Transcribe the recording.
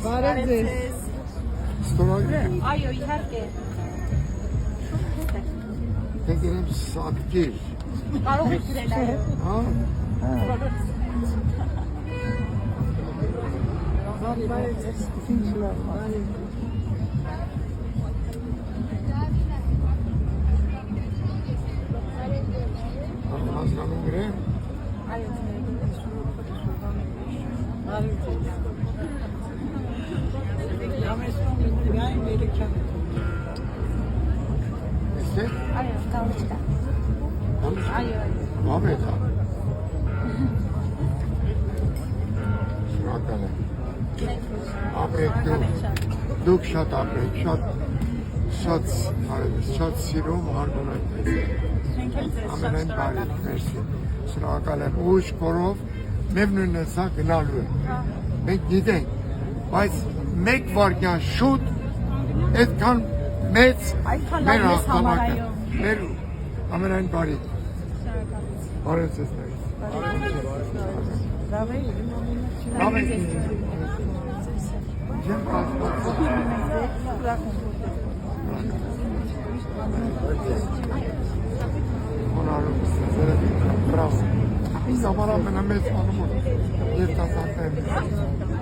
Բարև ձեզ։ Ստորագրել։ Այո, իհարկե։ Թե գերեմ սատկեր։ Կարող եք գրել այո։ Հա։ Բարև ձեզ։ Ինչ լավ։ Հասկանում գրեմ։ Այո։ Բարև ձեզ։ Համեստ Ամերիկյան։ Իսկ է։ Այո, կամուշտա։ Այո։ Բավետ է։ Շնորհակալ եմ։ Ապրեք դուք շատ ապրեք, շատ սիրում հարգում եք մեզ։ Ամենայն բարի, մերսի։ Շնորհակալ եմ ուշ կորով նույնն է սա գնալու է։ Մենք գիտենք, բայց մեկ վարկյան շուտ այդքան մեծ մեր հաղթանակը, մեր ամենայն բարի։ Բարև ձեզ ներից։ Լավ է։ Լավ եք ինձ։ Չեմ կասպացել։ Հոնարում սեզերը բրավ։ Ինձ համար ամենամեծ անումով երիտասարդներ։